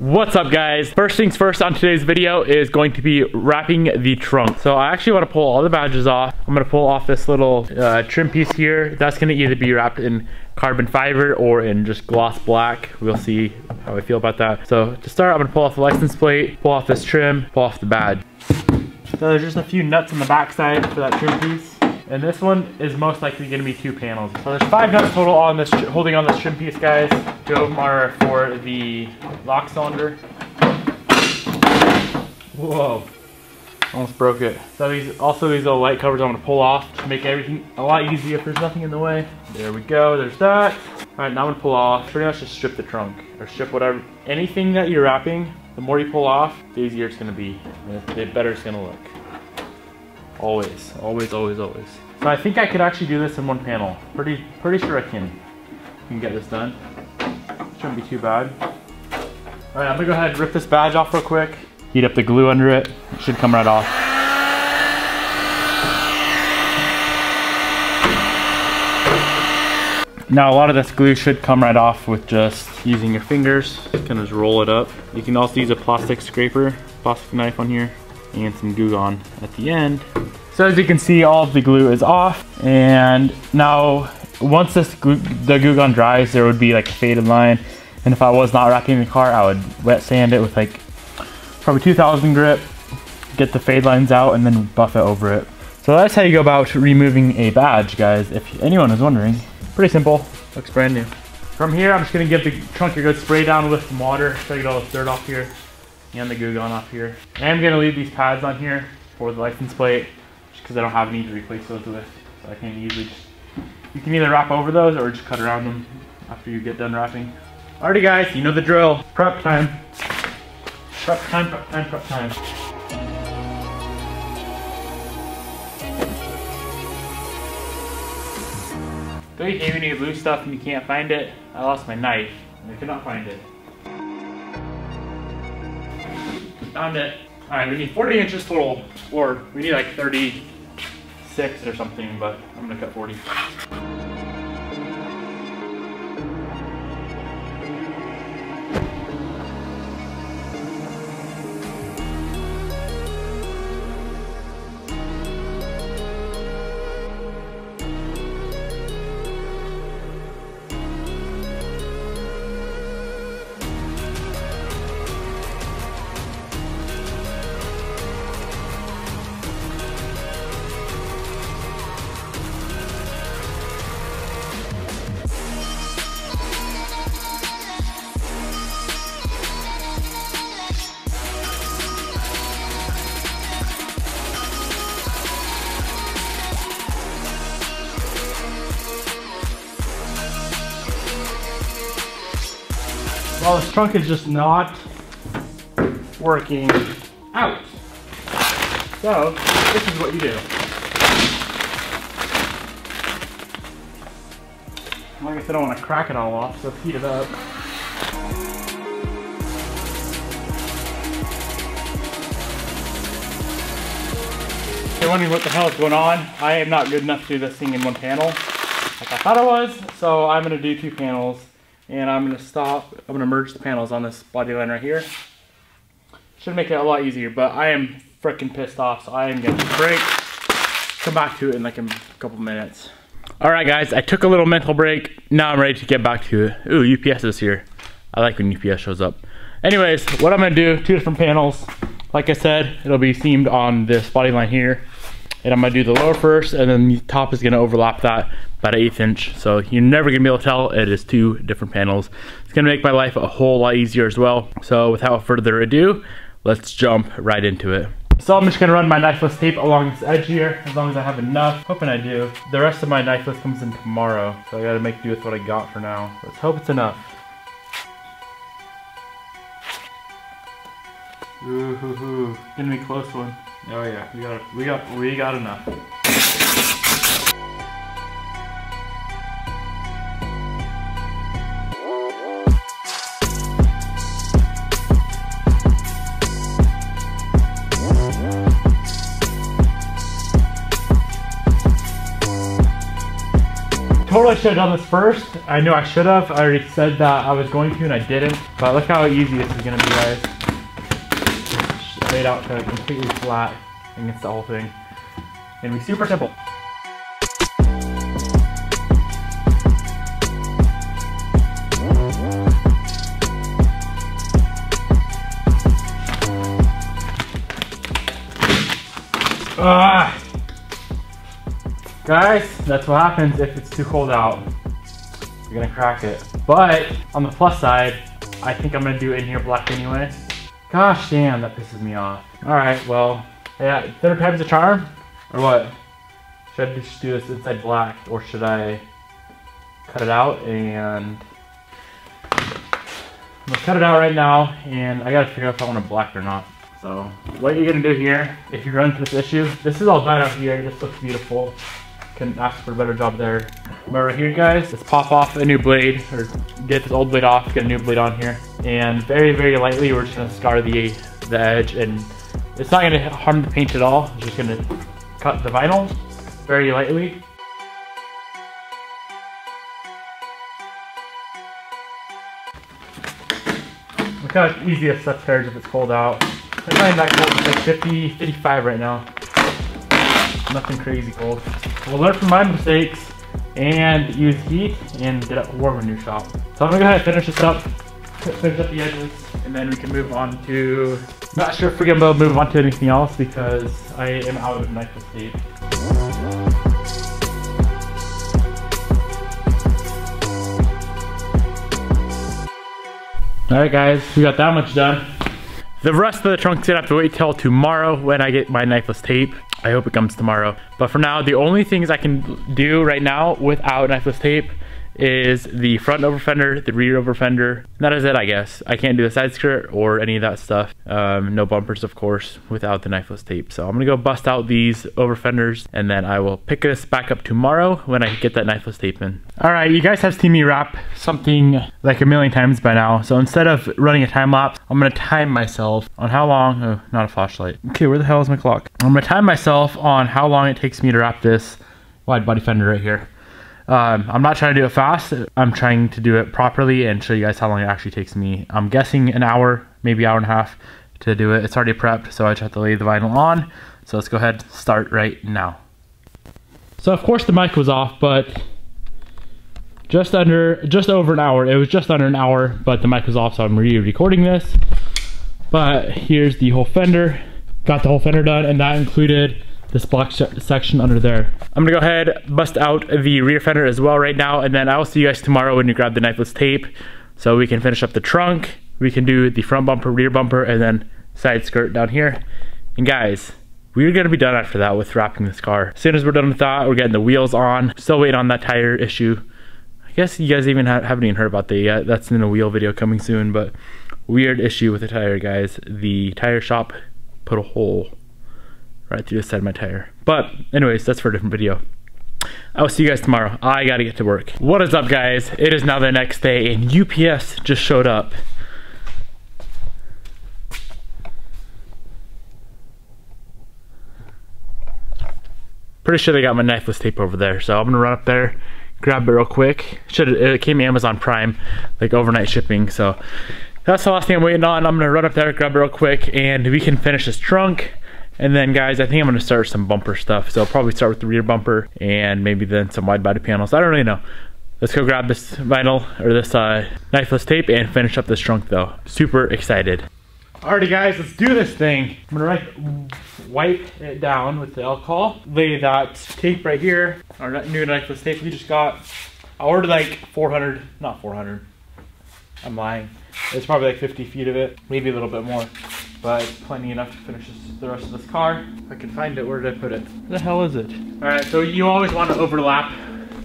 What's up guys? First things first on today's video is going to be wrapping the trunk. So I actually want to pull all the badges off. I'm going to pull off this little trim piece here. That's going to either be wrapped in carbon fiber or in just gloss black. We'll see how I feel about that. So to start, I'm going to pull off the license plate, pull off this trim, pull off the badge. So there's just a few nuts on the back side for that trim piece. And this one is most likely going to be 2 panels. So there's 5 nuts total on this, holding on this trim piece, guys. 2 of them are for the lock cylinder. Whoa, almost broke it. So these little light covers I'm going to pull off to make everything a lot easier if there's nothing in the way. There we go, there's that. All right, now I'm going to pull off, pretty much just strip the trunk, or strip whatever. Anything that you're wrapping, the more you pull off, the easier it's going to be, and the better it's going to look. Always, always, always, always. So I think I could actually do this in 1 panel. Pretty sure I can get this done. Shouldn't be too bad. All right, I'm gonna go ahead and rip this badge off real quick. Heat up the glue under it. It should come right off. Now a lot of this glue should come right off with just using your fingers. You can just roll it up. You can also use a plastic scraper, plastic knife on here, and some Goo Gone at the end. So as you can see, all of the glue is off, and now once the Goo Gone dries, there would be like a faded line, and if I was not wrapping the car, I would wet sand it with like probably 2000 grit, get the fade lines out, and then buff it over it. So that's how you go about removing a badge, guys, if anyone is wondering. Pretty simple, looks brand new. From here, I'm just gonna give the trunk a good spray down with some water so I get all the dirt off here and the Goo Gone off here. And I'm gonna leave these pads on here for the license plate just because I don't have any to replace those with. So I can easily just, you can either wrap over those or just cut around them after you get done wrapping. Alrighty guys, you know the drill. Prep time. Prep time, prep time, prep time. Don't you hate when you lose stuff and you can't find it? I lost my knife and I could not find it. Found it. Alright, we need 40 inches total, or we need like 36 or something, but I'm gonna cut 40. Well, this trunk is just not working out. So, this is what you do. Like I said, I don't want to crack it all off, so heat it up. If you're wondering what the hell is going on, I am not good enough to do this thing in 1 panel like I thought I was, so I'm going to do 2 panels. And I'm gonna merge the panels on this body line right here. Should make it a lot easier, but I am freaking pissed off, so I am gonna break. Come back to it in like a couple minutes. All right, guys, I took a little mental break. Now I'm ready to get back to it. Ooh, UPS is here. I like when UPS shows up. Anyways, what I'm gonna do, 2 different panels. Like I said, it'll be seamed on this body line here. And I'm gonna do the lower first, and then the top is gonna overlap that about 1/8 inch. So you're never gonna be able to tell it is 2 different panels. It's gonna make my life a whole lot easier as well. So without further ado, let's jump right into it. So I'm just gonna run my knifeless tape along this edge here, as long as I have enough. Hoping I do. The rest of my knifeless comes in tomorrow, so I gotta make do with what I got for now. Let's hope it's enough. Ooh, hoo, hoo. Gonna be a close one. Oh yeah, we got enough. totally should have done this first. I know I should have. I already said that I was going to and I didn't. But look how easy this is gonna be, guys. Just laid out kind of completely flat against the whole thing. Gonna be super simple. Guys, that's what happens if it's too cold out. You're gonna crack it. But on the plus side, I think I'm gonna do it in here black anyway. Gosh damn, that pisses me off. Alright, well, yeah, third time's a charm? Or what? Should I just do this inside black, or should I cut it out and... I'm gonna cut it out right now, and I gotta figure out if I want it black or not. So, what you're gonna do here, if you run into this issue, this is all done out here, this looks beautiful. Couldn't ask for a better job there. But right here, guys, let's pop off a new blade, or get this old blade off, get a new blade on here. And very, very lightly, we're just gonna scar the edge, and it's not gonna harm the paint at all. It's just gonna cut the vinyl very lightly. Look how easy this stuff tears if it's cold out. It's not even that cold, it's like 50, 55 right now. Nothing crazy cold. We'll learn from my mistakes and use heat and get it warm in your shop. So I'm gonna go ahead and finish this up, finish up the edges, and then we can move on to, not sure if we're gonna be able to move on to anything else because I am out of knifeless tape. Alright guys, we got that much done. The rest of the trunk's gonna have to wait till tomorrow when I get my knifeless tape. I hope it comes tomorrow. But for now, the only things I can do right now without knifeless tape is the front over fender, the rear over fender. That is it, I guess. I can't do the side skirt or any of that stuff. No bumpers, of course, without the knifeless tape. So I'm gonna go bust out these over fenders and then I will pick this back up tomorrow when I get that knifeless tape in. All right, you guys have seen me wrap something like a million times by now. So instead of running a time lapse, I'm gonna time myself on how long, oh, not a flashlight. Okay, where the hell is my clock? I'm gonna time myself on how long it takes me to wrap this wide body fender right here. I'm not trying to do it fast. I'm trying to do it properly and show you guys how long it actually takes me. I'm guessing an hour, maybe hour and a half to do it. It's already prepped, so I just have to lay the vinyl on. So let's go ahead and start right now. So of course the mic was off, but just over an hour. It was just under an hour, but the mic was off, so I'm re-recording this. But here's the whole fender. Got the whole fender done, and that included this black section under there. I'm gonna go ahead, bust out the rear fender as well right now, and then I will see you guys tomorrow when you grab the knifeless tape so we can finish up the trunk. We can do the front bumper, rear bumper, and then side skirt down here. And guys, we're gonna be done after that with wrapping this car. As soon as we're done with that, we're getting the wheels on. Still waiting on that tire issue. I guess you guys even haven't even heard about that yet. That's in a wheel video coming soon, but weird issue with the tire, guys. The tire shop put a hole right through the side of my tire. But anyways, that's for a different video. I will see you guys tomorrow. I gotta get to work. What is up, guys? It is now the next day and UPS just showed up. Pretty sure they got my knifeless tape over there, so I'm gonna run up there, grab it real quick. It came Amazon Prime, like overnight shipping, so that's the last thing I'm waiting on. I'm gonna run up there, grab it real quick, and we can finish this trunk. And then guys, I think I'm gonna start some bumper stuff. So I'll probably start with the rear bumper and maybe then some wide body panels. I don't really know. Let's go grab this vinyl or this knifeless tape and finish up this trunk though. Super excited. Alrighty guys, let's do this thing. I'm gonna wipe it down with the alcohol. Lay that tape right here, our new knifeless tape we just got. I ordered like 400, not 400. I'm lying. It's probably like 50 feet of it, maybe a little bit more. But plenty enough to finish the rest of this car. If I can find it, where did I put it? Where the hell is it? Alright, so you always want to overlap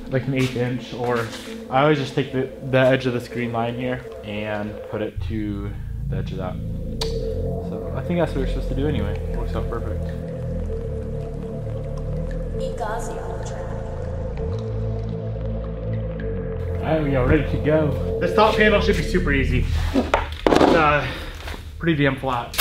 like an 1/8 inch, or I always just take the edge of this green line here and put it to the edge of that. So I think that's what we're supposed to do anyway. It works out perfect. Alright, we are ready to go. This top panel should be super easy. It's pretty damn flat.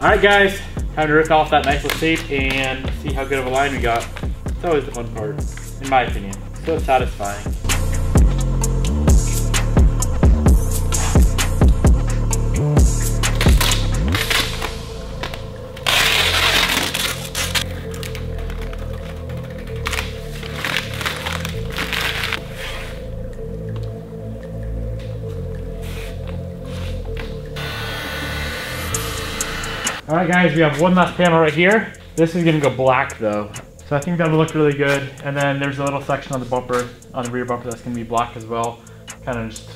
All right, guys, time to rip off that nice little shape and see how good of a line we got. It's always the fun part, in my opinion. So satisfying. All right, guys, we have one last panel right here. This is gonna go black though. So I think that'll look really good. And then there's a little section on the bumper, on the rear bumper, that's gonna be black as well. Kind of just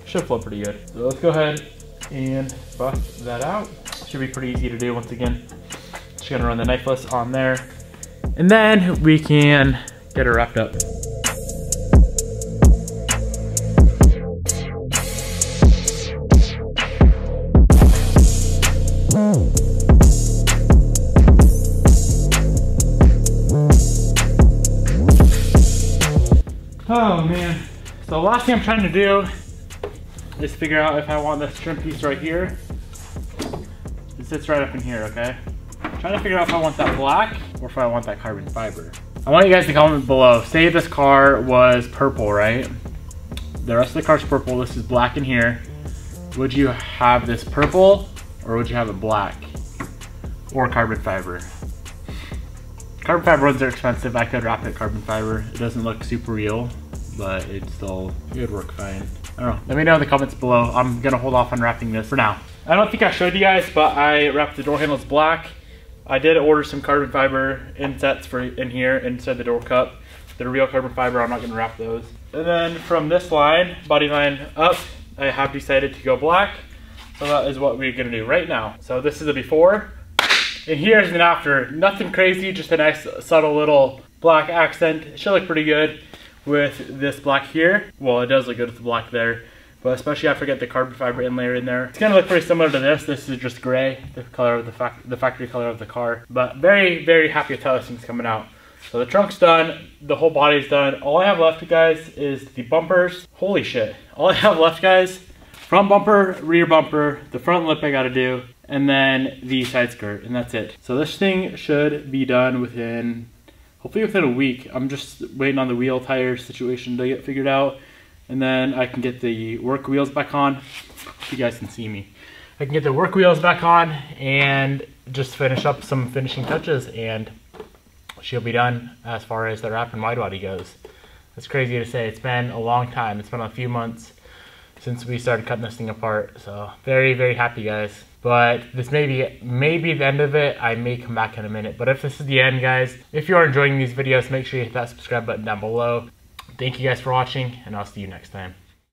should flow pretty good. So let's go ahead and bust that out. Should be pretty easy to do once again. Just gonna run the knifeless on there. And then we can get it wrapped up. Oh man, so the last thing I'm trying to do is figure out if I want this trim piece right here. It sits right up in here, okay? I'm trying to figure out if I want that black or if I want that carbon fiber. I want you guys to comment below. Say this car was purple, right? The rest of the car's purple, this is black in here. Would you have this purple or would you have it black? Or carbon fiber? Carbon fiber ones are expensive. I could wrap it carbon fiber. It doesn't look super real, but it would work fine. I don't know. Let me know in the comments below. I'm gonna hold off on wrapping this for now. I don't think I showed you guys, but I wrapped the door handles black. I did order some carbon fiber insets for in here inside the door cup. They're real carbon fiber. I'm not gonna wrap those. And then from this line, body line up, I have decided to go black. So that is what we're gonna do right now. So this is the before. And here's an after. Nothing crazy, just a nice subtle little black accent. It should look pretty good with this black here. Well, it does look good with the black there, but especially after I get the carbon fiber inlay in there. It's gonna look pretty similar to this. This is just gray, the color of the factory color of the car. But very, very happy with how this thing's coming out. So the trunk's done, the whole body's done. All I have left, guys, is the bumpers. Holy shit. All I have left, guys, front bumper, rear bumper, the front lip I gotta do, and then the side skirt, and that's it. So this thing should be done hopefully within a week. I'm just waiting on the wheel tire situation to get figured out, and then I can get the work wheels back on. If you guys can see me. I can get the work wheels back on and just finish up some finishing touches, and she'll be done as far as the wrap and wide body goes. It's crazy to say. It's been a long time. It's been a few months since we started cutting this thing apart. So very, very happy, guys. But this may be the end of it. I may come back in a minute. But if this is the end, guys, if you are enjoying these videos, make sure you hit that subscribe button down below. Thank you guys for watching, and I'll see you next time.